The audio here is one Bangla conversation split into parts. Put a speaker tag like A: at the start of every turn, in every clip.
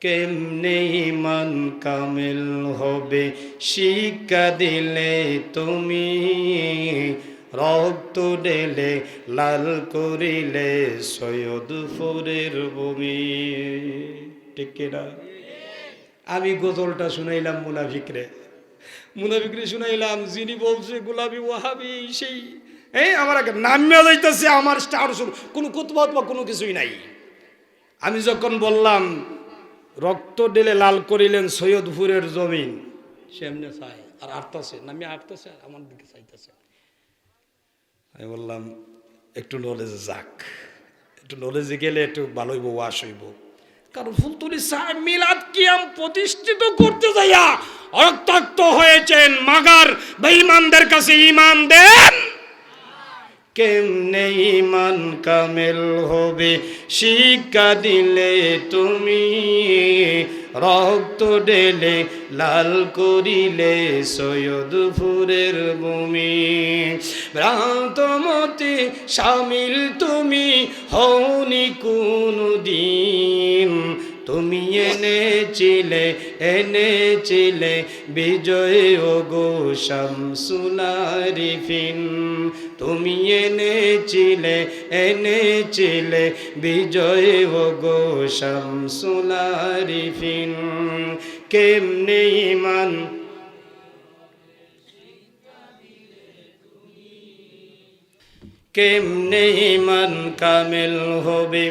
A: কেমনে ইমান কামেল হবে শিক্ষা দিলে তুমি, রক্ত ঢেলে লাল করিলে সৈয়দপুরের ভূমি। ঠিক কিনা? আমি গজলটা শুনাইলাম মুনাফিকরে শুনাইলাম, যিনি বলছে গোলাপি ওয়াহাবি সেই আমার আগে নামিয়া যাইতেছে, আমার স্টার কোনো কুতবাত বা কোনো কিছুই নাই। আমি যখন বললাম রক্ত ঢেলে লাল করিলেন সৈয়দপুরের জমিন, সে এমনি চায় আর আটতাছে, নামিয়ে আটতাছে, আমার দিকে চাইতেছে। আমি বললাম একটু নলেজে যাক, একটু নলেজে গেলে একটু ভালো হইব, ওয়াশ হইব। কারণ ফুলতলি সাহেব মিলাদ কিয়াম প্রতিষ্ঠিত করতে যাইয়া রক্তাক্ত হয়েছেন। মাগার বেঈমানদের কাছে ঈমান দেন। কেমনে ঈমান কামেল হবে শিক্ষা দিলে তুমি, রক্ত ঢেলে লাল করিলে সৈয়দপুরের ভূমি। ভ্রান্তমতে শামিল তুমি হওনি কোনো দিন, তুমি এনেছিলে বিজয় ও গো শামসুল আরিফিন। তুমি এনেছিলে বিজয় ও গো শামসুল আরিফিন। কেমনে ঈমান কেমনে ঈমান কামেল হবে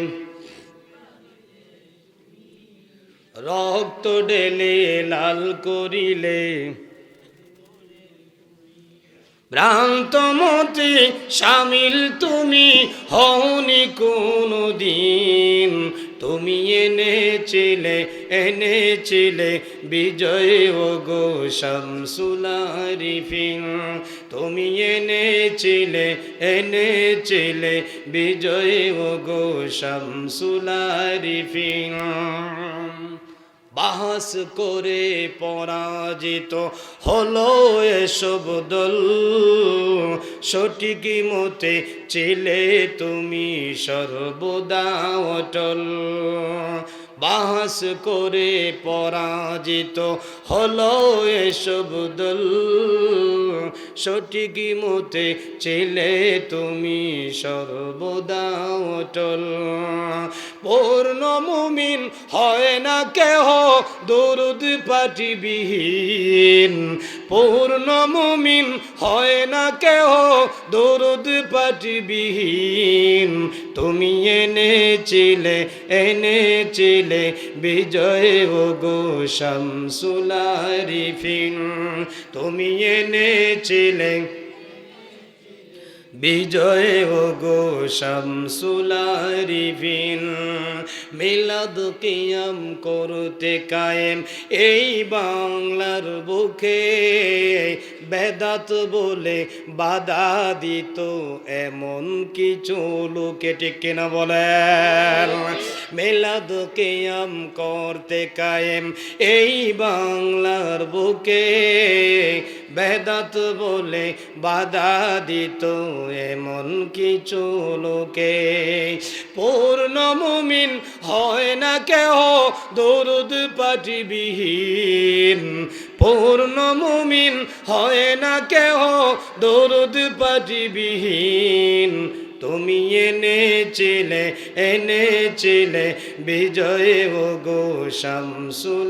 A: রক্ত ঢেলে লাল করিলে। ভ্রান্ত মতে শামিল তুমি হওনি কোনো দিন, তুমি এনেছিলে বিজয় ও গো শামসুল আরিফিন। তুমি এনেছিলে বিজয় ও গো শামসুল আরিফিন। বাহাস করে পরাজিত হলো এসব দল, সঠিক মতে ছিলে তুমি সর্বদা অটল। বাহাস করে পরাজিত হলো এসব দল, সঠিক মতে ছিলে তুমি সর্বদা অটল। পূর্ণ মুমিন হয় না কেহ দরুদ পাঠিবিহীন, পূর্ণ মুমিন হয় না কেহ দরুদ পাঠিবিহীন। তুমি এনেছিলে বিজয় ও গো শামসুল আরিফিন। তুমি এনেছিলে বিজয় ও গো শামসুল আরিফিন। মিলাদ কিয়াম করতে কায়েম এই বাংলার বুকে, বেদাত বলে বাধা দিত এমন কিছু লোকে। ঠিক কিনা বলেন? মিলাদ কিয়াম করতে কায়েম এই বাংলার বুকে, বেদাত বলে বাধা দিত এমন কিছু লোকে। পূর্ণ মুমিন হয় না কেহ দরুদ পাঠিবিহীন, পূর্ণ মুমিন হয় না কেহ দরুদ পাঠিবিহীন। তুমি এনেছিলে বিজয় ও গো শামসুল